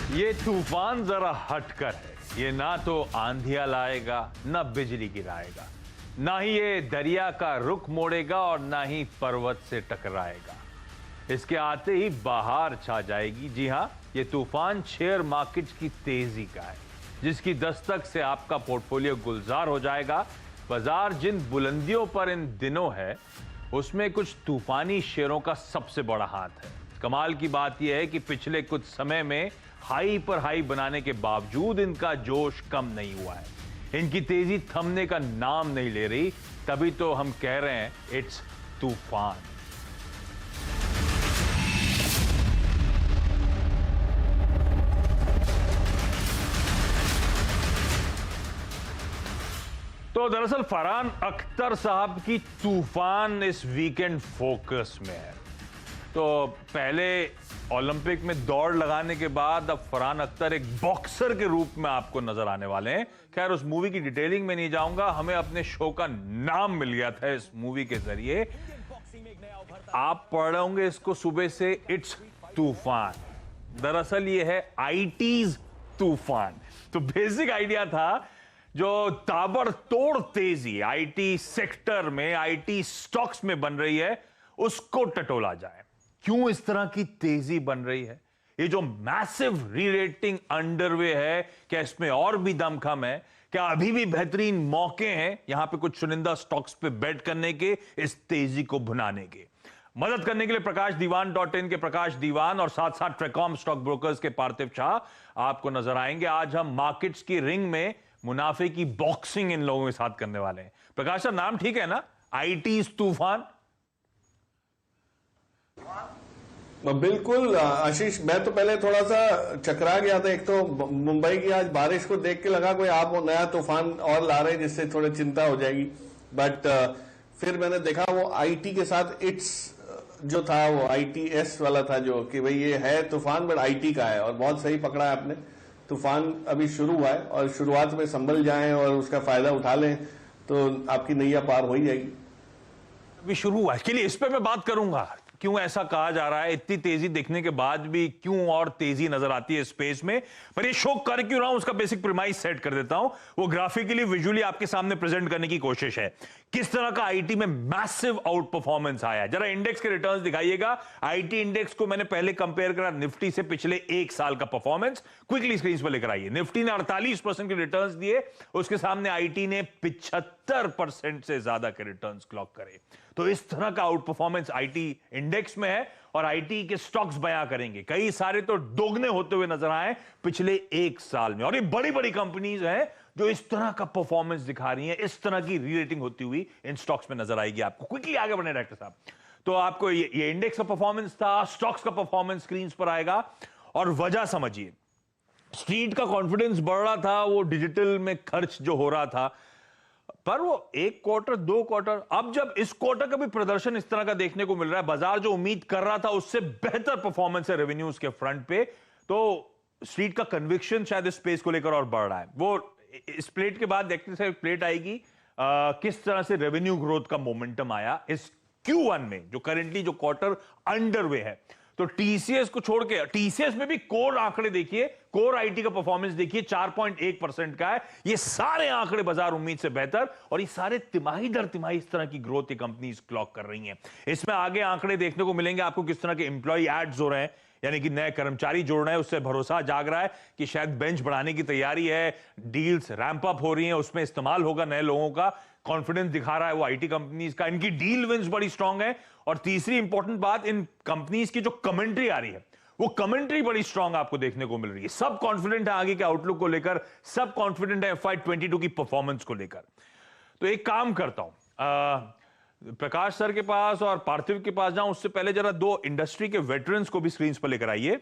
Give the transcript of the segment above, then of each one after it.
ये तूफान जरा हटकर है। ये ना तो आंधियां लाएगा, ना बिजली गिराएगा, ना ही ये दरिया का रुख मोड़ेगा और ना ही पर्वत से टकराएगा। इसके आते ही बाहर छा जाएगी। जी हां, ये तूफान शेयर मार्केट की तेजी का है, जिसकी दस्तक से आपका पोर्टफोलियो गुलजार हो जाएगा। बाजार जिन बुलंदियों पर इन दिनों है, उसमें कुछ तूफानी शेयरों का सबसे बड़ा हाथ है। कमाल की बात यह है कि पिछले कुछ समय में हाई पर हाई बनाने के बावजूद इनका जोश कम नहीं हुआ है। इनकी तेजी थमने का नाम नहीं ले रही। तभी तो हम कह रहे हैं इट्स तूफान। तो दरअसल फरहान अख्तर साहब की तूफान इस वीकेंड फोकस में है। तो पहले ओलंपिक में दौड़ लगाने के बाद अब फरहान अख्तर एक बॉक्सर के रूप में आपको नजर आने वाले हैं। खैर, उस मूवी की डिटेलिंग में नहीं जाऊंगा। हमें अपने शो का नाम मिल गया था इस मूवी के जरिए। आप पढ़ रहे होंगे इसको सुबह से, इट्स तूफान। दरअसल ये है आईटीज तूफान। तो बेसिक आइडिया था, जो ताबड़तोड़ तेजी आईटी सेक्टर में, आईटी स्टॉक्स में बन रही है, उसको टटोला जाए। क्यों इस तरह की तेजी बन रही है? ये जो मैसिव री-रेटिंग अंडरवे है, क्या इसमें और भी दमखम है? क्या अभी भी बेहतरीन मौके हैं यहां पे कुछ चुनिंदा स्टॉक्स पे बेट करने के, इस तेजी को भुनाने के? मदद करने के लिए प्रकाशदीवान.in के प्रकाश दीवान और साथ साथ ट्रेकॉम स्टॉक ब्रोकर्स के पार्थिव शाह आपको नजर आएंगे। आज हम मार्केट्स की रिंग में मुनाफे की बॉक्सिंग इन लोगों के साथ करने वाले हैं। प्रकाश सर, नाम ठीक है ना? आईटीज तूफान। बिल्कुल आशीष, मैं तो पहले थोड़ा सा चकरा गया था। एक तो मुंबई की आज बारिश को देख के लगा कोई आप वो नया तूफान और ला रहे हैं जिससे थोड़ी चिंता हो जाएगी। बट फिर मैंने देखा वो आईटी के साथ इट्स जो था, वो आईटीएस वाला था, जो कि भाई ये है तूफान बट आईटी का है। और बहुत सही पकड़ा है आपने। तूफान अभी शुरू हुआ है और शुरुआत में संभल जाएं और उसका फायदा उठा लें तो आपकी नैया पार हो ही जाएगी। अभी शुरू हुआ है, इसके लिए इस पे मैं बात करूंगा। क्यों ऐसा कहा जा रहा है? इतनी तेजी देखने के बाद भी क्यों और तेजी नजर आती है स्पेस में? पर ये शो कर क्यों रहा हूं, उसका बेसिक प्रीमाइस सेट कर देता हूं। वो ग्राफिकली विजुअली आपके सामने प्रेजेंट करने की कोशिश है। किस तरह का आईटी में मैसिव आउट परफॉर्मेंस आया है। जरा इंडेक्स के रिटर्न्स दिखाइएगा। आईटी इंडेक्स को मैंने पहले कंपेयर करा निफ्टी से, पिछले एक साल का परफॉर्मेंस क्विकली स्क्रीन पर लेकर आइए। निफ्टी ने 48% के रिटर्न्स दिए, उसके सामने आईटी ने 75% से ज्यादा के रिटर्न्स क्लॉक करे। तो इस तरह का आउट परफॉर्मेंस आईटी इंडेक्स में है और आईटी के स्टॉक्स बयां करेंगे। कई सारे तो दोगुने होते हुए नजर आए पिछले एक साल में। और ये बड़ी बड़ी कंपनीज हैं जो इस तरह का परफॉर्मेंस दिखा रही हैं। इस तरह की री-रेटिंग होती हुई इन स्टॉक्स में नजर आएगी आपको। क्विकली आगे बढ़ने डायरेक्टर साहब। तो आपको ये इंडेक्स का परफॉर्मेंस था, स्टॉक्स का परफॉर्मेंस स्क्रीन पर आएगा। और वजह समझिए, स्ट्रीट का कॉन्फिडेंस बढ़ रहा था, वो डिजिटल में खर्च जो हो रहा था, पर वो एक क्वार्टर, दो क्वार्टर, अब जब इस क्वार्टर का भी प्रदर्शन इस तरह का देखने को मिल रहा है, बाजार जो उम्मीद कर रहा था उससे बेहतर परफॉर्मेंस है रेवेन्यूज के फ्रंट पे, तो स्ट्रीट का कन्विक्शन शायद इस स्पेस को लेकर और बढ़ रहा है। वो इस प्लेट के बाद देखते हैं प्लेट आएगी, किस तरह से रेवेन्यू ग्रोथ का मोमेंटम आया इस Q1 में, जो करेंटली जो क्वार्टर अंडरवे है। तो टीसीएस को छोड़ के, टीसीएस में भी कोर आंकड़े देखिए, कोर आईटी का परफॉर्मेंस देखिए, 4.1% का है। ये सारे आंकड़े बाजार उम्मीद से बेहतर, और ये सारे तिमाही दर तिमाही इस तरह की ग्रोथ ये कंपनीज क्लॉक कर रही हैं। इसमें आगे आंकड़े देखने को मिलेंगे आपको, किस तरह के एम्प्लॉय एड्स हो रहे हैं, यानी कि नए कर्मचारी जोड़ रहे हैं। उससे भरोसा जाग रहा है कि शायद बेंच बढ़ाने की तैयारी है, डील्स रैंप अप हो रही हैं, उसमें इस्तेमाल होगा नए लोगों का। कॉन्फिडेंस दिखा रहा है वो आईटी कंपनीज का, इनकी डील विंस बड़ी स्ट्रांग है। और तीसरी इंपॉर्टेंट बात, इन कंपनीज की जो कमेंट्री आ रही है, वो कमेंट्री बड़ी स्ट्रांग आपको देखने को मिल रही है। सब कॉन्फिडेंट है आगे के आउटलुक को लेकर, सब कॉन्फिडेंट है FY22 की परफॉर्मेंस को लेकर। तो एक काम करता हूं, प्रकाश सर के पास और पार्थिव के पास जाऊं, उससे पहले जरा दो इंडस्ट्री के वेटरन्स को भी स्क्रीन पर लेकर आइए।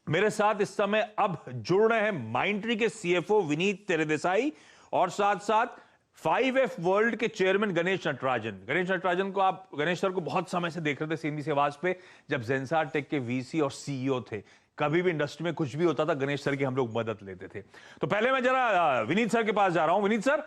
मेरे साथ इस समय अब जुड़ रहे हैं माइंडट्री के सीएफओ विनीत तेरेदेसाई और साथ साथ 5F वर्ल्ड के चेयरमैन गणेश नटराजन। गणेश नटराजन को आप, गणेश सर को बहुत समय से देख रहे थे सीधी सी आवाज पे, जब जेंसार टेक के वीसी और सीईओ थे। कभी भी इंडस्ट्री में कुछ भी होता था, गणेश सर की हम लोग मदद लेते थे। तो पहले मैं जरा विनीत सर के पास जा रहा हूं। विनीत सर,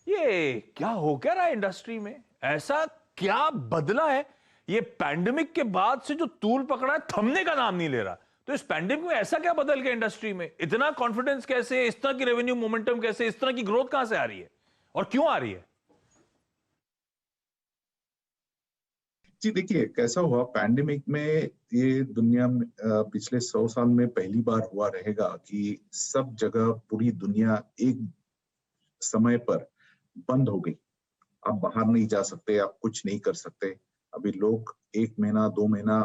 ये क्या हो क्या रहा है इंडस्ट्री में? ऐसा क्या बदला है? ये पैंडेमिक के बाद से जो तूल पकड़ा है, थमने का नाम नहीं ले रहा। तो इस पैंडेमिक में ऐसा क्या बदल गया इंडस्ट्री में? इतना कॉन्फिडेंस कैसे, इस तरह की रेवेन्यू मोमेंटम कैसे, इस तरह की ग्रोथ कहां से आ रही है और क्यों आ रही है? जी देखिए, कैसा हुआ पैंडेमिक में, ये दुनिया में पिछले 100 साल में पहली बार हुआ रहेगा कि सब जगह पूरी दुनिया एक समय पर बंद हो गई। आप बाहर नहीं जा सकते, आप कुछ नहीं कर सकते। अभी लोग 1 महीना 2 महीना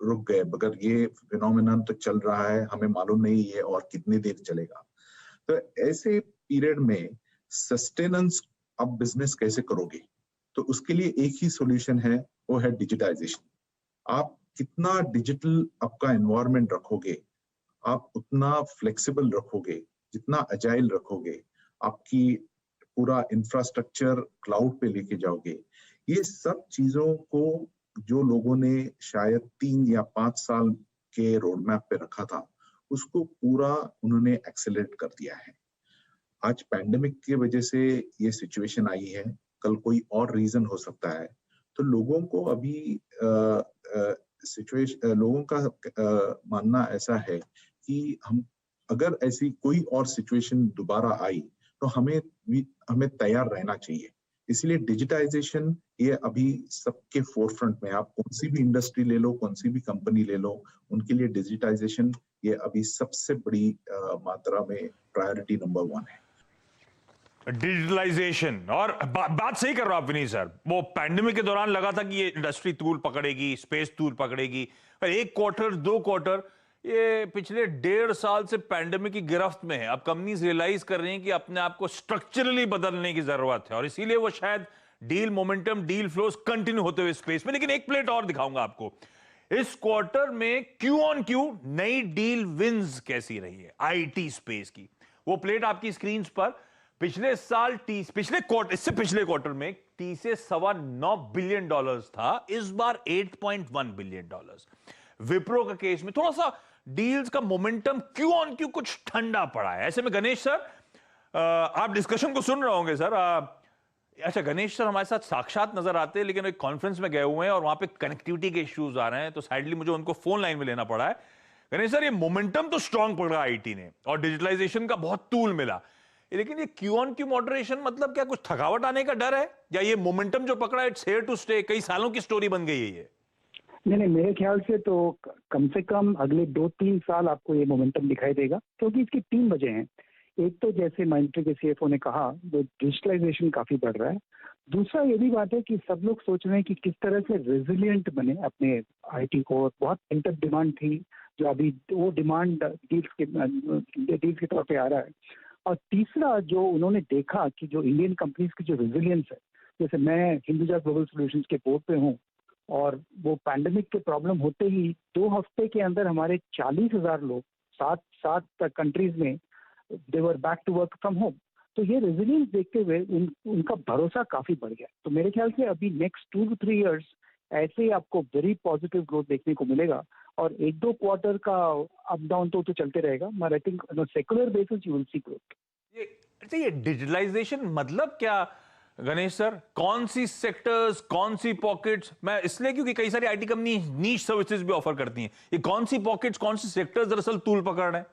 रुक गए, मगर ये फिनोमेनन तो चल रहा है, हमें मालूम नहीं ये और कितनी देर चलेगा। तो ऐसे पीरियड में सस्टेनेंस आप बिजनेस कैसे करोगे? तो उसके लिए एक ही सॉल्यूशन है, वो है डिजिटाइजेशन। आप कितना डिजिटल आपका एनवायरनमेंट रखोगे, आप उतना फ्लेक्सिबल रखोगे, जितना अजाइल रखोगे, आपकी पूरा इंफ्रास्ट्रक्चर क्लाउड पे लेके जाओगे। ये सब चीजों को जो लोगों ने शायद 3 या 5 साल के रोड मैप पे रखा था, उसको पूरा उन्होंने एक्सेलरेट कर दिया है। आज पैंडेमिक की वजह से ये सिचुएशन आई है, कल कोई और रीजन हो सकता है। तो लोगों को अभी लोगों का मानना ऐसा है कि हम अगर ऐसी कोई और सिचुएशन दोबारा आई तो हमें तैयार रहना चाहिए। इसलिए डिजिटाइजेशन ये अभी सबके फोरफ्रंट में, आप कौन सी भी इंडस्ट्री ले लो, कौन सी भी कंपनी ले लो, उनके लिए डिजिटाइजेशन ये अभी सबसे बड़ी मात्रा में प्रायोरिटी नंबर 1 है। डिजिटलाइजेशन और बात सही कर रहे हो आप विनीत सर। वो पैंडेमिक के दौरान लगा था कि ये इंडस्ट्री तूल पकड़ेगी, स्पेस तूल पकड़ेगी, पर 1 क्वार्टर 2 क्वार्टर, ये पिछले 1.5 साल से पैंडेमिक की गिरफ्त में है। अब कंपनीज रियलाइज कर रही हैं कि अपने आप को स्ट्रक्चरली बदलने की जरूरत है और इसीलिए वो शायद deal momentum, deal flows continue होते हुए स्पेस में। लेकिन एक प्लेट और दिखाऊंगा आपको। इस क्वार्टर में क्यू ऑन क्यू नई डील विंस कैसी रही है आईटी स्पेस की, वो प्लेट आपकी स्क्रीन पर। पिछले साल पिछले क्वार्टर में टी से $9.25 बिलियन था, इस बार $8.1 बिलियन। विप्रो का केस में थोड़ा सा डील्स का मोमेंटम क्यू ऑन क्यू कुछ ठंडा पड़ा है। ऐसे में गणेश सर, आप डिस्कशन को सुन रहे होंगे सर। अच्छा, गणेश सर हमारे साथ साक्षात नजर आते हैं, लेकिन एक कॉन्फ्रेंस में गए हुए हैं और वहां पे कनेक्टिविटी के इश्यूज आ रहे हैं, तो साइडली मुझे उनको फोन लाइन में लेना पड़ा है। गणेश सर, ये मोमेंटम तो स्ट्रांग पड़ रहा है आईटी ने और डिजिटलाइजेशन का बहुत टूल मिला, लेकिन ये क्यू ऑन क्यू मॉडरेशन मतलब क्या कुछ थकावट आने का डर है, या ये मोमेंटम जो पकड़ा है इट्स हियर टू स्टे, कई सालों की स्टोरी बन गई है ये? नहीं, मेरे ख्याल से तो कम से कम अगले 2-3 साल आपको ये मोमेंटम दिखाई देगा, क्योंकि इसकी 3 वजह हैं। एक तो जैसे माइंट्री के सीएफओ ने कहा, वो डिजिटलाइजेशन काफी बढ़ रहा है। दूसरा ये भी बात है कि सब लोग सोच रहे हैं कि किस तरह से रेजिलिएंट बने अपने आईटी को। बहुत इंटर डिमांड थी, जो अभी वो डिमांड डील्स के तौर पे आ रहा है। और तीसरा जो उन्होंने देखा कि जो इंडियन कंपनीज की जो रेजिलियंस है, जैसे मैं हिंदुजा ग्लोबल सॉल्यूशंस के बोर्ड पे हूँ, और वो पैंडेमिक के प्रॉब्लम होते ही 2 हफ्ते के अंदर हमारे 40,000 लोग 7 कंट्रीज में they were back to work from home. तो ये रेजिलियंस देखते हुए उनका भरोसा काफी बढ़ गया। तो मेरे ख्याल से अभी नेक्स्ट 2 to 3 years ऐसे ही आपको वेरी पॉजिटिव ग्रोथ देखने को मिलेगा, और 1-2 क्वार्टर का अप डाउन तो चलते रहेगा, मगर I think on a secular basis you will see growth. ये डिजिटलाइजेशन मतलब क्या गणेश सर? कौन सी सेक्टर्स, कौन सी पॉकेट्स? मैं इसलिए क्योंकि कई सारी आईटी कंपनी नीश सर्विसेज भी ऑफर करती हैं, ये कौन सी पॉकेट्स, कौन सी सेक्टर्स दरअसल तूल पकड़ रहे हैं?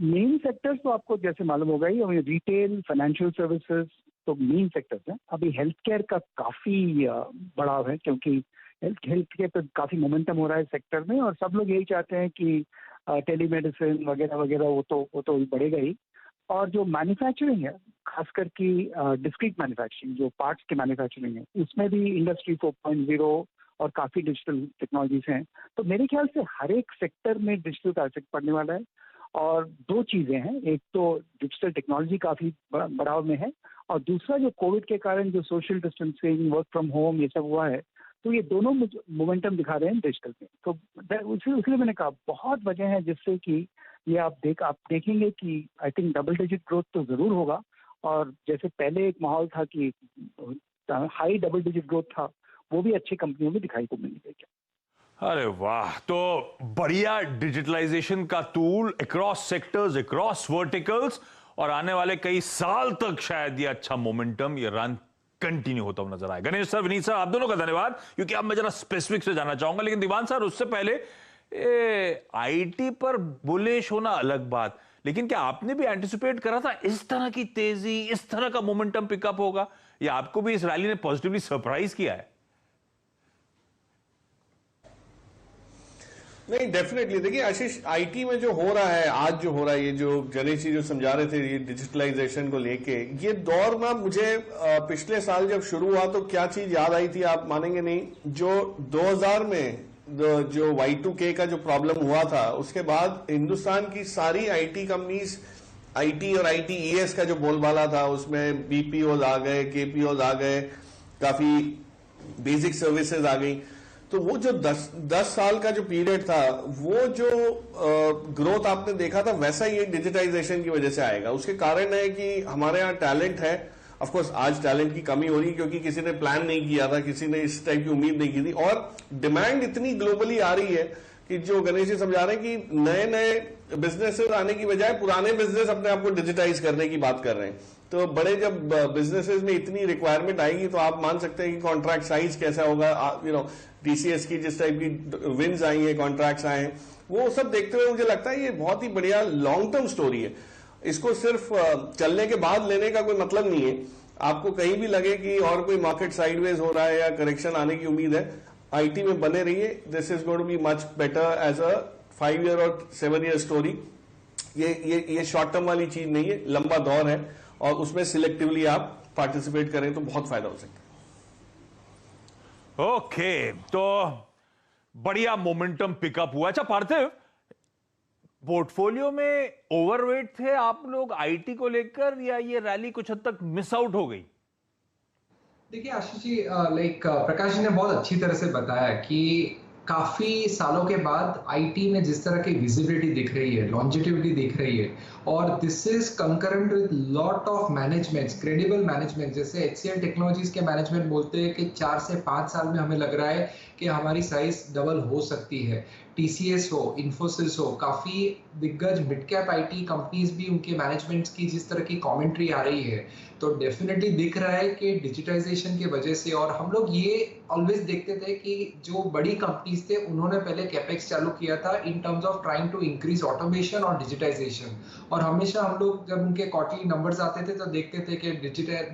मेन सेक्टर्स तो आपको जैसे मालूम होगा ही, रिटेल, फाइनेंशियल सर्विसेज तो मेन सेक्टर्स हैं। अभी हेल्थ केयर का काफी बढ़ाव है, क्योंकि हेल्थ केयर पर काफी मोमेंटम हो रहा है सेक्टर में, और सब लोग यही चाहते हैं कि टेलीमेडिसिन वगैरह वगैरह वो तो बढ़ेगा ही। और जो मैन्युफैक्चरिंग है, खासकर की डिस्क्रीट मैन्युफैक्चरिंग, जो पार्ट्स की मैन्युफैक्चरिंग है, उसमें भी इंडस्ट्री 4.0 और काफी डिजिटल टेक्नोलॉजीज हैं। तो मेरे ख्याल से हर एक सेक्टर में डिजिटल का इफेक्ट पड़ने वाला है। और 2 चीजें हैं, एक तो डिजिटल टेक्नोलॉजी काफी बढ़ाव में है, और दूसरा जो कोविड के कारण जो social distancing, work from home, ये सब हुआ है, तो ये दोनों मोमेंटम दिखा रहे हैं डिजिटल में। तो इसलिए मैंने कहा बहुत वजह है जिससे कि ये आप देखेंगे कि I think double digit growth तो जरूर होगा। और जैसे पहले एक माहौल था कि हाई डबल डिजिट ग्रोथ था, वो भी अच्छी कंपनियों में दिखाई को मिलेगा। अरे वाह, तो बढ़िया डिजिटलाइजेशन का tool across sectors, across verticals, और आने वाले कई साल तक शायद ये अच्छा मोमेंटम, ये रन कंटिन्यू होता हुआ नजर आए। गणेश सर, विनीत सर, आप दोनों का धन्यवाद, क्योंकि अब मैं जरा स्पेसिफिक से जाना चाहूंगा। लेकिन दीवान सर, उससे पहले आईटी पर बुलिश होना अलग बात, लेकिन क्या आपने भी एंटिसिपेट करा था इस तरह की तेजी, इस तरह का मोमेंटम पिकअप होगा, या आपको भी इस रैली ने पॉजिटिवली सरप्राइज किया है? नहीं, डेफिनेटली देखिए आशीष, आईटी में जो हो रहा है आज, जो हो रहा है, ये जो गणेश जी जो समझा रहे थे ये डिजिटलाइजेशन को लेके, ये दौर ना मुझे पिछले साल जब शुरू हुआ तो क्या चीज याद आई थी आप मानेंगे नहीं। जो 2000 में जो Y2K का जो प्रॉब्लम हुआ था, उसके बाद हिंदुस्तान की सारी आईटी कंपनीज, आईटी और आईटीईएस का जो बोलबाला था उसमें बीपीओज आ गए, केपीओज आ गए, काफी बेसिक सर्विसेज आ गई। तो वो जो 10 साल का जो पीरियड था, वो जो ग्रोथ आपने देखा था, वैसा ही डिजिटाइजेशन की वजह से आएगा। उसके कारण है कि हमारे यहाँ टैलेंट है। ऑफ कोर्स आज टैलेंट की कमी हो रही है क्योंकि किसी ने प्लान नहीं किया था, किसी ने इस टाइप की उम्मीद नहीं की थी, और डिमांड इतनी ग्लोबली आ रही है कि जो गणेश जी समझा रहे हैं कि नए नए बिजनेसेस आने की बजाय पुराने बिजनेस अपने आप को डिजिटाइज करने की बात कर रहे हैं। तो बड़े जब बिजनेसेस में इतनी रिक्वायरमेंट आएगी तो आप मान सकते हैं कि कॉन्ट्रैक्ट साइज कैसा होगा। टीसीएस की जिस टाइप की विन्स आई है, कॉन्ट्रैक्ट्स आए हैं, वो सब देखते हुए मुझे लगता है ये बहुत ही बढ़िया लॉन्ग टर्म स्टोरी है। इसको सिर्फ चलने के बाद लेने का कोई मतलब नहीं है। आपको कहीं भी लगे कि और कोई मार्केट साइडवेज हो रहा है या करेक्शन आने की उम्मीद है, आईटी में बने रहिए। This is going to be much better as a 5 year और 7 ईयर स्टोरी। ये शॉर्ट टर्म वाली चीज नहीं है, लंबा दौर है, और उसमें सिलेक्टिवली आप पार्टिसिपेट करें तो बहुत फायदा हो सकता है। ओके, तो बढ़िया मोमेंटम पिकअप हुआ। अच्छा पार्थिव, पोर्टफोलियो में ओवरवेट थे आप लोग आईटी को लेकर, या ये रैली कुछ हद तक मिस आउट हो गई? देखिए आशीष जी, प्रकाश जी ने बहुत अच्छी तरह से बताया कि काफी सालों के बाद आईटी में जिस तरह की विजिबिलिटी दिख रही है, लॉन्जिटिविटी दिख रही है, और this is concurrent with lot of managements, credible management. जैसे HCL टेक्नोलॉजीज के मैनेजमेंट बोलते हैं कि 4 से 5 साल में हमें लग रहा है कि हमारी साइज डबल हो सकती है। TCS हो, इन्फोसिस हो, काफी दिग्गज मिड कैप आईटी कंपनीज भी उनके मैनेजमेंट्स की जिस तरह की कमेंट्री आ रही है, तो डेफिनेटली दिख रहा है कि डिजिटाइजेशन की वजह से। और हम लोग ये ऑलवेज देखते थे कि जो बड़ी कंपनीज थे उन्होंने पहले कैपेक्स चालू किया था in terms of trying to increase automation और डिजिटाइजेशन, और हमेशा हम लोग जब उनके क्वार्टरली नंबर्स आते थे तो देखते थे कि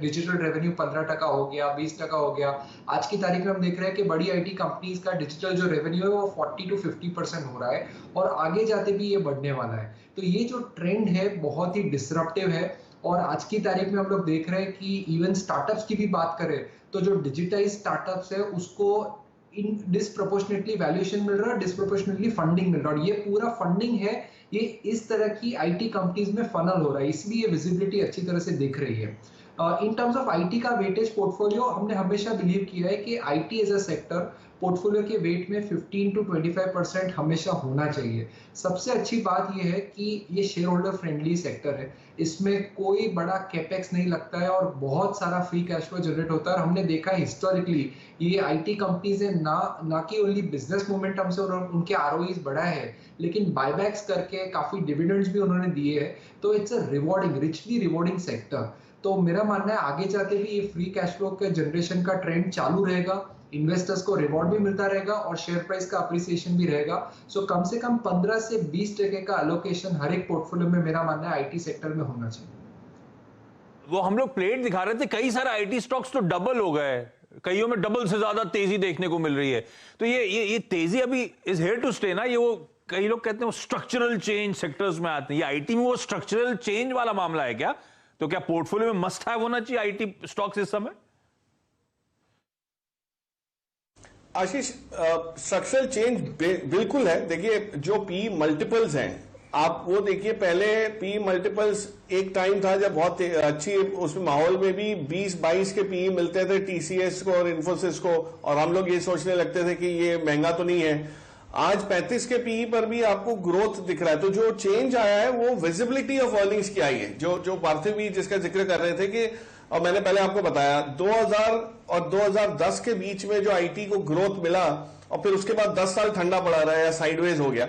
डिजिटल रेवेन्यू 15% हो गया, 20% हो गया। आज की तारीख में हम देख रहे हैं कि बड़ी आईटी कंपनीज का डिजिटल जो रेवेन्यू है वो 40 to 50% हो रहा है, और आगे जाते भी ये बढ़ने वाला है। तो ये जो ट्रेंड है बहुत ही डिसरप्टिव है, और आज की तारीख में हम लोग देख रहे हैं कि इवन स्टार्टअप्स की भी बात करें तो जो डिजिटाइज स्टार्टअप्स है उसको इन डिस्प्रोपोर्शनेटली वैल्यूएशन मिल रहा है, डिस्प्रोपोर्शनेटली फंडिंग मिल रहा है, और ये पूरा फंडिंग है ये इस तरह की आईटी कंपनीज में फनल हो रहा है, इसलिए विजिबिलिटी अच्छी तरह से दिख रही है। इन टर्म्स ऑफ आईटी का वेटेज पोर्टफोलियो, हमने हमेशा बिलीव किया है कि IT as a sector portfolio के वेट में 15 to 25% हमेशा होना चाहिए। सबसे अच्छी बात यह है कि ये शेयर होल्डर फ्रेंडली सेक्टर है, इसमें कोई बड़ा कैपेक्स नहीं लगता है और बहुत सारा फ्री कैश फ्लो जनरेट होता है। और हमने देखा है हिस्टोरिकली ये आईटी कंपनीज है ना कि ओनली बिजनेस मोमेंटम से उनके आरओईज बढ़ा है, लेकिन बायबैक्स करके काफी डिविडेंड्स भी उन्होंने दिए हैं। तो it's a rewarding, richly rewarding sector. तो मेरा मानना है आगे जाते भी ये फ्री कैश फ्लो के जनरेशन का ट्रेंड चालू रहेगा, इन्वेस्टर्स को रिवॉर्ड भी मिलता रहेगा और शेयर प्राइस का अप्रिसिएशन भी रहेगा। सो कम से कम 15 से 20% का एलोकेशन हर एक पोर्टफोलियो में मेरा मानना है आईटी सेक्टर में होना चाहिए। वो हम लोग प्लेट दिखा रहे थे, कई सारे आईटी स्टॉक्स तो डबल हो गए, कईयों में डबल से ज्यादा तेजी देखने को मिल रही है। तो ये तेजी अभी इज हियर टू स्टे ना। ये वो कई लोग कहते हैं वो स्ट्रक्चरल चेंज सेक्टर्स में आते हैं, ये आईटी में वो स्ट्रक्चरल चेंज वाला मामला है क्या? तो क्या पोर्टफोलियो में मस्ट हैव होना चाहिए आईटी स्टॉक्स इस समय? आशीष, स्ट्रक्चरल चेंज बिल्कुल है। देखिए जो पी मल्टीपल्स हैं, आप वो देखिए, पहले पी मल्टीपल्स एक टाइम था जब बहुत अच्छी उसमें माहौल में भी 20-22 के पी मिलते थे टीसीएस को और इन्फोसिस को, और हम लोग ये सोचने लगते थे कि ये महंगा तो नहीं है। आज 35 के पीई पर भी आपको ग्रोथ दिख रहा है। तो जो चेंज आया है वो विजिबिलिटी ऑफ अर्निंग्स की आई है, जो पार्थिव भी जिसका जिक्र कर रहे थे कि, और मैंने पहले आपको बताया 2000 और 2010 के बीच में जो आईटी को ग्रोथ मिला, और फिर उसके बाद 10 साल ठंडा पड़ा रहा या साइडवेज हो गया।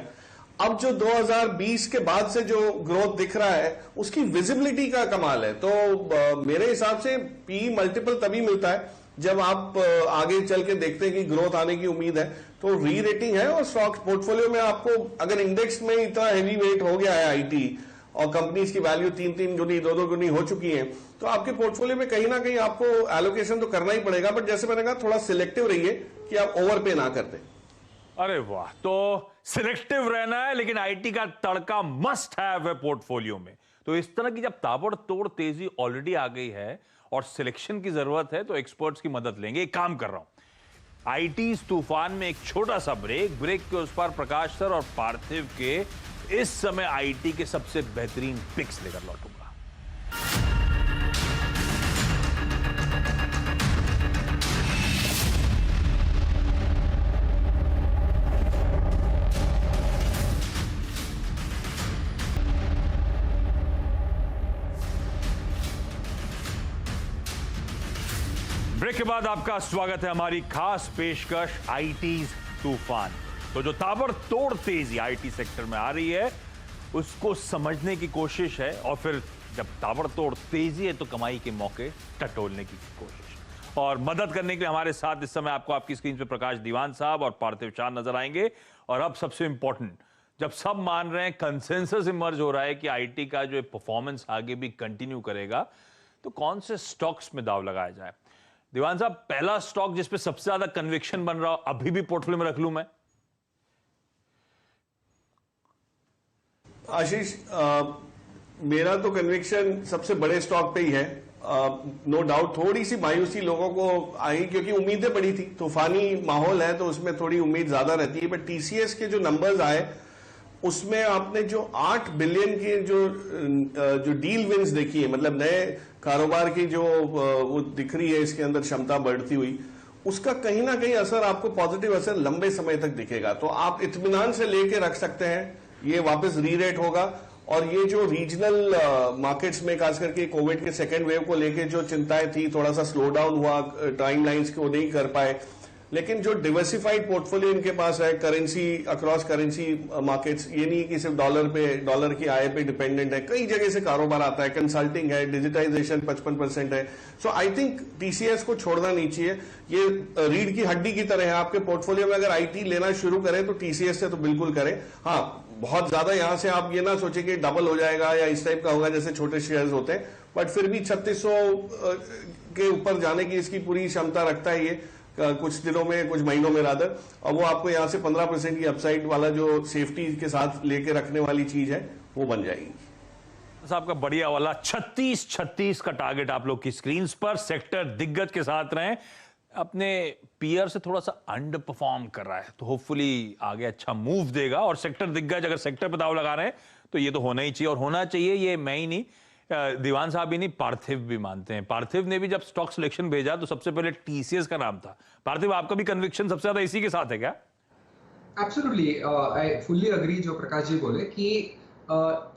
अब जो 2020 के बाद से जो ग्रोथ दिख रहा है उसकी विजिबिलिटी का कमाल है। तो मेरे हिसाब से पी मल्टीपल तभी मिलता है जब आप आगे चल के देखते हैं कि ग्रोथ आने की उम्मीद है। तो री रेटिंग है। और स्टॉक पोर्टफोलियो में आपको अगर इंडेक्स में इतना हैवी वेट हो गया है आईटी और कंपनीज की वैल्यू 3-3 गुनी 2-2 गुनी हो चुकी है, तो आपके पोर्टफोलियो में कहीं ना कहीं आपको एलोकेशन तो करना ही पड़ेगा, बट जैसे मैंने कहा थोड़ा सिलेक्टिव रहिए कि आप ओवर पे ना करते। अरे वाह, तो सिलेक्टिव रहना है, लेकिन आईटी का तड़का मस्ट हैव है पोर्टफोलियो में। तो इस तरह की जब ताबड़तोड़ तेजी ऑलरेडी आ गई है और सिलेक्शन की जरूरत है, तो एक्सपर्ट्स की मदद लेंगे। एक काम कर रहा हूं, आईटी तूफान में एक छोटा सा ब्रेक के उस पार प्रकाश सर और पार्थिव के इस समय आईटी के सबसे बेहतरीन पिक्स लेकर लौटूंगा। ब्रेक के बाद आपका स्वागत है हमारी खास पेशकश आईटी तूफान। तो जो ताबड़तोड़ तेजी आईटी सेक्टर में आ रही है उसको समझने की कोशिश है, और फिर जब ताबड़तोड़ तेजी है तो कमाई के मौके टटोलने की कोशिश। और मदद करने के लिए हमारे साथ इस समय आपको आपकी स्क्रीन पे प्रकाश दीवान साहब और पार्थिव चांद नजर आएंगे। और अब सबसे इंपॉर्टेंट, जब सब मान रहे हैं, कंसेंसस इमर्ज हो रहा है कि आईटी का जो परफॉर्मेंस आगे भी कंटिन्यू करेगा, तो कौन से स्टॉक्स में दाव लगाया जाए? दीवान साहब, पहला स्टॉक जिसपे सबसे ज्यादा कन्विक्शन बन रहा हो, अभी भी पोर्टफोलियो में रख लूं मैं? आशीष, मेरा तो कन्विक्शन सबसे बड़े स्टॉक पे ही है। नो डाउट थोड़ी सी मायूसी लोगों को आई क्योंकि उम्मीदें बड़ी थी, तूफानी माहौल है तो उसमें थोड़ी उम्मीद ज्यादा रहती है। बट टीसीएस के जो नंबर्स आए उसमें आपने जो 8 बिलियन की जो डील विंस देखी है, मतलब नए कारोबार की जो वो दिख रही है, इसके अंदर क्षमता बढ़ती हुई, उसका कहीं ना कहीं असर आपको पॉजिटिव असर लंबे समय तक दिखेगा। तो आप इत्मीनान से लेके रख सकते हैं, ये वापस री रेट होगा। और ये जो रीजनल मार्केट्स में खास करके कोविड के सेकेंड वेव को लेके जो चिंताएं थी, थोड़ा सा स्लो डाउन हुआ, टाइम लाइन्स को नहीं कर पाए, लेकिन जो डिवर्सिफाइड पोर्टफोलियो इनके पास है, करेंसी अक्रॉस करेंसी मार्केट्स, ये नहीं कि सिर्फ डॉलर की आय पे डिपेंडेंट है, कई जगह से कारोबार आता है, कंसल्टिंग है, डिजिटाइजेशन 55% है। सो आई थिंक टीसीएस को छोड़ना नहीं चाहिए। ये रीढ़ की हड्डी की तरह है आपके पोर्टफोलियो में। अगर आईटी लेना शुरू करें तो टीसीएस से तो बिल्कुल करें। हाँ, बहुत ज्यादा यहां से आप ये ना सोचे कि डबल हो जाएगा या इस टाइप का होगा जैसे छोटे शेयर्स होते हैं, बट फिर भी 3600 के ऊपर जाने की इसकी पूरी क्षमता रखता है ये, कुछ दिनों में, कुछ महीनों में रादर। और वो आपको यहां से 15% की अपसाइड वाला जो सेफ्टी के साथ लेके रखने वाली चीज है वो बन जाएगी। साहब का बढ़िया वाला 36-36 का टारगेट आप लोग की स्क्रीन पर। सेक्टर दिग्गज के साथ रहें, अपने पीयर से थोड़ा सा अंडर परफॉर्म कर रहा है तो होपफुली आगे अच्छा मूव देगा। और सेक्टर दिग्गज अगर सेक्टर पे दाव लगा रहे हैं तो ये तो होना ही चाहिए, और होना चाहिए ये मैं ही नहीं, दीवान साहब ही नहीं, पार्थिव भी मानते हैं। पार्थिव ने भी जब स्टॉक सिलेक्शन भेजा तो सबसे पहले टीसीएस का नाम था। पार्थिव, आपका भी कन्विक्शन सबसे ज्यादा इसी के साथ है क्या? एब्सोल्युटली, आई फुल्ली अग्री जो प्रकाश जी बोले कि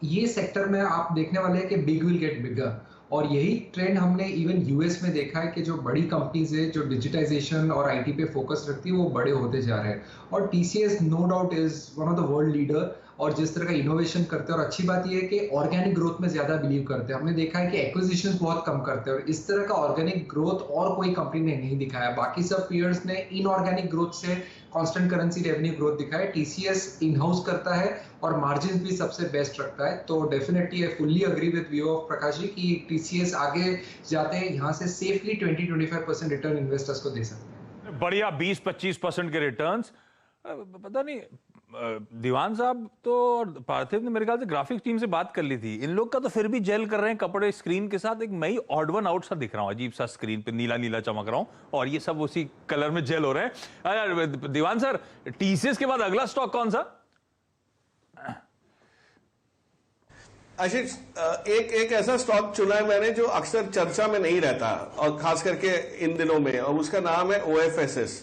ये सेक्टर में आप देखने वाले हैं कि बिग विल गेट बिगर, और यही ट्रेंड हमने इवन यूएस में देखा है कि जो बड़ी कंपनीज है जो डिजिटाइजेशन और आईटी पे फोकस रखती है वो बड़े होते जा रहे हैं। और TCS no doubt is one of the world leader, और जिस तरह का इनोवेशन करते हैं, और अच्छी बात यह है कि ऑर्गेनिक ग्रोथ में ज्यादा बिलीव करते हैं। हमने देखा है कि एक्विजिशंस बहुत कम करते हैं, और इस तरह का ऑर्गेनिक ग्रोथ और कोई कंपनी ने नहीं दिखाया। बाकी सब पीयर्स ने इनऑर्गेनिक ग्रोथ से कांस्टेंट करेंसी रेवेन्यू ग्रोथ दिखाया। टीसीएस इन हाउस करता है और मार्जिन भी सबसे बेस्ट रखता है। तो definitely I fully agree with view of Prakash ji कि टीसीएस आगे जाते हैं यहाँ से सेफली 20-25% रिटर्न इन्वेस्टर्स को दे सकते हैं। बढ़िया 20-25% के रिटर्न्स। पता नहीं दीवान साहब तो और पार्थिव ने मेरे ख्याल से ग्राफिक्स टीम से बात कर ली थी, इन लोग का तो फिर भी जेल कर रहे हैं कपड़े स्क्रीन के साथ। एक मैं ही ऑड वन आउट सा दिख रहा हूँ, अजीब सा स्क्रीन पे नीला नीला चमक रहा हूँ, और ये सब उसी कलर में जेल हो रहे हैं। दीवान सर, टीसीएस के बाद अगला स्टॉक कौन सा? आशीष, एक ऐसा स्टॉक चुना है मैंने जो अक्सर चर्चा में नहीं रहता, और खास करके इन दिनों में, और उसका नाम है OFSS।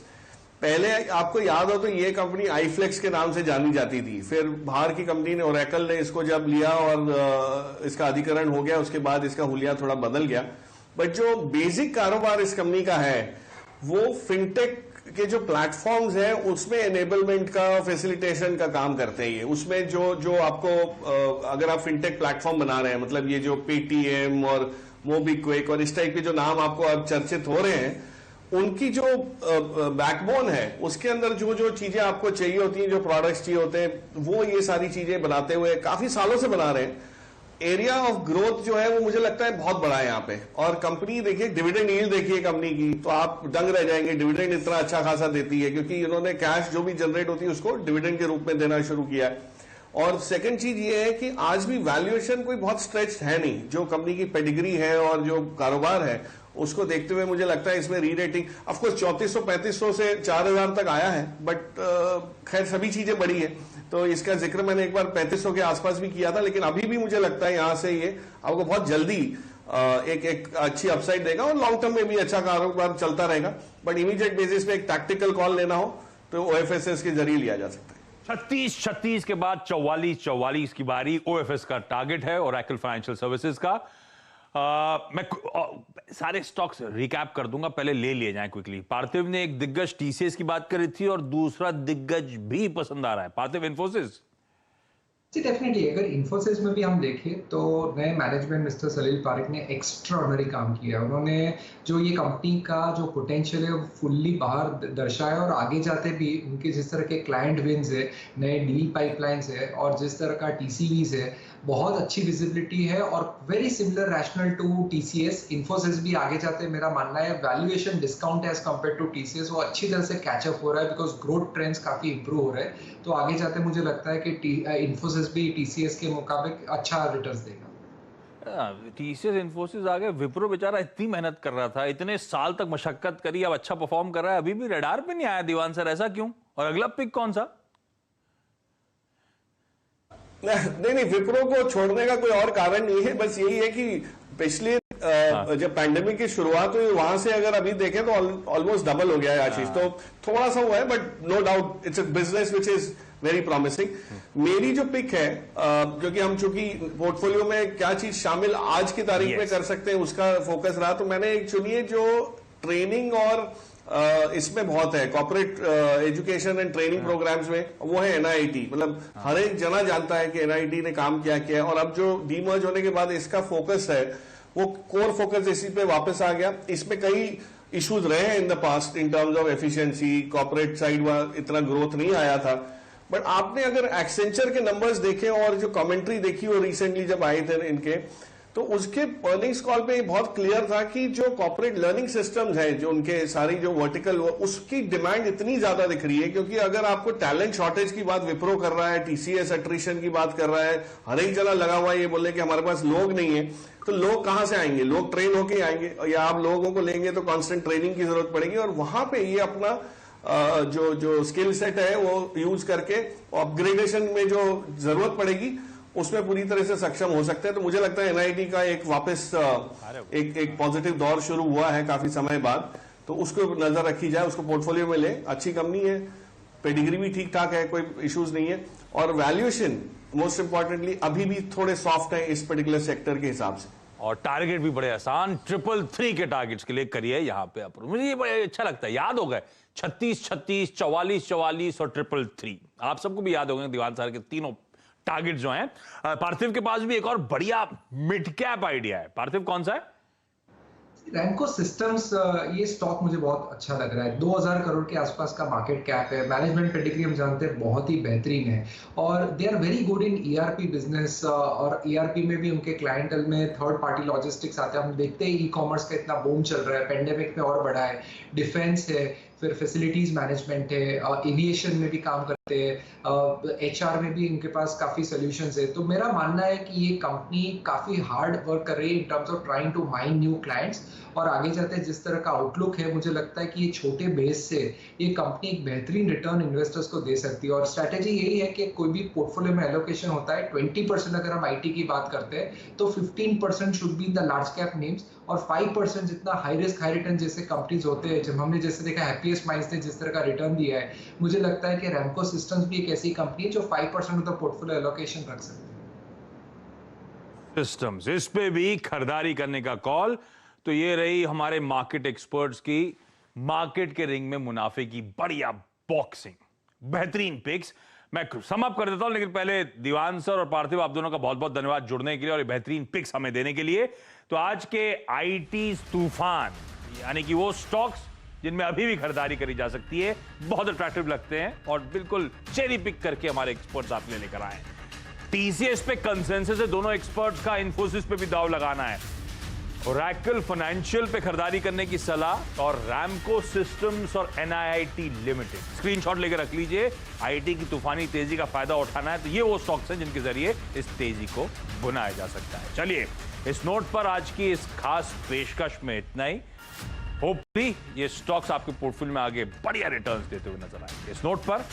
पहले आपको याद हो तो ये कंपनी आईफ्लेक्स के नाम से जानी जाती थी, फिर बाहर की कंपनी ने, ओरेकल ने इसको जब लिया और इसका अधिकरण हो गया, उसके बाद इसका हुलिया थोड़ा बदल गया। बट जो बेसिक कारोबार इस कंपनी का है वो फिनटेक के जो प्लेटफॉर्म्स हैं उसमें एनेबलमेंट का, फैसिलिटेशन का काम करते हैं। ये उसमें जो आपको अगर आप फिनटेक प्लेटफॉर्म बना रहे हैं, मतलब ये जो पेटीएम और मोबीक्विक और इस टाइप के जो नाम आपको अब चर्चित हो रहे हैं, उनकी जो बैकबोन है उसके अंदर जो जो चीजें आपको चाहिए होती हैं, जो प्रोडक्ट्स चाहिए होते हैं, वो ये सारी चीजें बनाते हुए काफी सालों से बना रहे हैं। एरिया ऑफ ग्रोथ जो है वो मुझे लगता है बहुत बड़ा है यहाँ पे। और कंपनी देखिए, डिविडेंड यील्ड देखिए कंपनी की, तो आप दंग रह जाएंगे। डिविडेंड इतना अच्छा खासा देती है क्योंकि इन्होंने कैश जो भी जनरेट होती है उसको डिविडेंड के रूप में देना शुरू किया है। और सेकंड चीज ये है कि आज भी वैल्यूएशन कोई बहुत स्ट्रेच्ड है नहीं। जो कंपनी की पेडिग्री है और जो कारोबार है उसको देखते हुए मुझे लगता है इसमें री रेटिंग ऑफकोर्स 3400-3500 से 4000 तक आया है, बट खैर सभी चीजें बड़ी है, तो इसका जिक्र मैंने एक बार 3500 के आसपास भी किया था। लेकिन अभी भी मुझे लगता है यहां से ये आपको बहुत जल्दी एक अच्छी अपसाइड देगा और लॉन्ग टर्म में भी अच्छा कारोबार चलता रहेगा। बट इमीडिएट बेसिस पे एक टैक्टिकल कॉल लेना हो तो ओएफएसएस के जरिए लिया जा सकता है। 36 के बाद 44 की बारी ओएफएस का टारगेट है, ओरेकल फाइनेंशियल सर्विसेज का। मैं सारे स्टॉक्स रिकैप कर दूंगा, पहले ले लिए जाएं क्विकली। पार्थिव ने एक दिग्गज टीसीएस की बात करी थी और दूसरा दिग्गज भी पसंद आ रहा है, पार्थिव इन्फोसिस। जी डेफिनेटली, अगर इन्फोसिस में भी हम देखें तो नए मैनेजमेंट मिस्टर सलील पारेख ने एक्स्ट्राऑर्डिनरी काम किया है। उन्होंने जो ये कंपनी का जो पोटेंशियल है वो फुल्ली बाहर दर्शाया और आगे जाते भी उनके जिस तरह के क्लाइंट विंस है, नए डील पाइपलाइंस है और जिस तरह का टीसीवीज है, बहुत अच्छी विजिबिलिटी है और very similar rational to TCS. Infosys भी आगे जाते मेरा मानना है valuation discount as compare to TCS वो अच्छी तरह से कैचअप हो रहा है बिकॉज ग्रोथ ट्रेंड्स काफी इंप्रूव हो रहे हैं। तो आगे जाते मुझे लगता है कि इन्फोसिस भी टीसीएस के मुकाबले अच्छा रिटर्न्स देगा। टीसीएस इन्फोसिस आ गए, विप्रो बेचारा इतनी मेहनत कर रहा था, इतने साल तक मशक्कत करी, अब अच्छा परफॉर्म कर रहा है, अभी भी रडार पे नहीं आया दीवान सर, ऐसा क्यों? और अगला पिक कौन सा? नहीं, विप्रो को छोड़ने का कोई और कारण नहीं है, बस यही है कि पिछले जब पैंडेमिक की शुरुआत हुई वहां से अगर अभी देखें तो ऑलमोस्ट डबल हो गया है आशीष। तो थोड़ा सा हुआ है but no doubt it's a business which is very promising. मेरी जो पिक है, क्योंकि हम चूंकि पोर्टफोलियो में क्या चीज शामिल आज की तारीख में कर सकते हैं उसका फोकस रहा, तो मैंने एक चुनी है जो ट्रेनिंग और इसमें बहुत है, corporate education and training programmes में, वो है एनआईटी। मतलब हर एक जना जानता है कि एनआईटी ने काम क्या किया है और अब जो डीमर्ज होने के बाद इसका फोकस है वो कोर फोकस इसी पे वापस आ गया। इसमें कई इश्यूज रहे हैं in the past in terms of efficiency, corporate side में इतना ग्रोथ नहीं आया था। बट आपने अगर एक्सेंचर के नंबर्स देखे और जो कमेंट्री देखी वो रिसेंटली जब आए थे इनके, तो उसके अर्निंग्स कॉल पे बहुत क्लियर था कि जो कॉर्पोरेट लर्निंग सिस्टम्स हैं, जो उनके सारी जो वर्टिकल, उसकी डिमांड इतनी ज्यादा दिख रही है। क्योंकि अगर आपको टैलेंट शॉर्टेज की बात विप्रो कर रहा है, टीसीएस अट्रिशन की बात कर रहा है, हर एक जना लगा हुआ है ये बोलने कि हमारे पास लोग नहीं है, तो लोग कहां से आएंगे? लोग ट्रेन होके आएंगे, या आप लोगों को लेंगे तो कांस्टेंट ट्रेनिंग की जरूरत पड़ेगी और वहां पे ये अपना जो स्किल सेट है वो यूज करके अपग्रेडेशन में जो जरूरत पड़ेगी उसमें पूरी तरह से सक्षम हो सकते हैं। तो मुझे लगता है एनआईटी का एक वापस एक पॉजिटिव दौर शुरू हुआ है काफी समय बाद, तो उसको नजर रखी जाए, उसको पोर्टफोलियो में ले। अच्छी कंपनी है, पेडिग्री भी ठीक ठाक है, कोई इश्यूज नहीं है और वैल्यूएशन मोस्ट इंपॉर्टेंटली अभी भी थोड़े सॉफ्ट है इस पर्टिकुलर सेक्टर के हिसाब से। और टारगेट भी बड़े आसान, 333 के टारगेट्स के लिए करिए यहाँ पे अप्रूव। मुझे ये बड़ा अच्छा लगता है, याद हो गए 36, 44 और 333। आप सबको भी याद होंगे दीवान सर के तीनों टारगेट जो हैं। पार्थिव के पास भी एक और बढ़िया मिड कैप आइडिया है। पार्थिव कौन सा है? रैमको सिस्टम्स, ये स्टॉक मुझे बहुत अच्छा लग रहा है। 2000 करोड़ के आसपास का मार्केट कैप है, मैनेजमेंट पेडिग्री हम जानते हैं बहुत ही बेहतरीन है और they are very good in ERP business. और ईआरपी में भी उनके क्लाइंटल में थर्ड पार्टी लॉजिस्टिक्स आते हैं। हम देखते हैं ई कॉमर्स का इतना बूम चल रहा है, पेंडेमिक में और बढ़ा है, डिफेंस है, फिर फैसिलिटीज मैनेजमेंट है, एविएशन में भी काम करते हैं, एचआर में भी उनके पास काफी सॉल्यूशंस है। तो मेरा मानना है कि ये कंपनी काफी हार्ड वर्क कर रही है in terms of trying to mine new clients और आगे जाते जिस तरह का आउटलुक है मुझे लगता है कि ये छोटे बेस से ये कंपनी एक बेहतरीन रिटर्न इन्वेस्टर्स को दे सकती है। और स्ट्रैटेजी यही है कि कोई भी पोर्टफोलियो में एलोकेशन होता है 20% अगर हम आईटी की बात करते हैं तो 15% should be in the large cap names और 5% जितना हाई रिस्क हाई रिटर्न जैसे कंपनीज होते हैं, जब हमने जैसे देखा हैप्पीएस्ट माइंड्स ने जिस तरह का रिटर्न दिया है, मुझे लगता है कि रैमको सिस्टम्स भी एक ऐसी कंपनी है जो 5% ऑफ द पोर्टफोलियो एलोकेशन रख सकती है। सिस्टम्स, इस पे भी खरीदारी करने का कॉल। तो ये रही हमारे मार्केट एक्सपर्ट्स की मार्केट के रिंग में मुनाफे की बढ़िया बॉक्सिंग, बेहतरीन पिक्स। मैं सम अप कर देता हूं, लेकिन पहले दीवान सर और पार्थिव आप दोनों का बहुत बहुत धन्यवाद जुड़ने के लिए और ये बेहतरीन पिक्स हमें देने के लिए। तो आज के आईटी तूफान यानी कि वो स्टॉक्स जिनमें अभी भी खरीदारी करी जा सकती है, बहुत अट्रैक्टिव लगते हैं और बिल्कुल चेरी पिक करके हमारे एक्सपर्ट्स आपके लिए लेकर आए। टीसीएस पे कंसेंसस है दोनों एक्सपर्ट्स का, इन्फोसिस पे भी दाव लगाना है। ओरेकल फाइनेंशियल पे खरीदारी करने की सलाह और रैमको सिस्टम्स और एनआईआईटी लिमिटेड। स्क्रीनशॉट लेकर रख लीजिए। आईटी की तूफानी तेजी का फायदा उठाना है तो ये वो स्टॉक्स हैं जिनके जरिए इस तेजी को बुनाया जा सकता है। चलिए, इस नोट पर आज की इस खास पेशकश में इतना ही। होपफुली ये स्टॉक्स आपके पोर्टफोलियो में आगे बढ़िया रिटर्न्स देते हुए नजर आए। इस नोट पर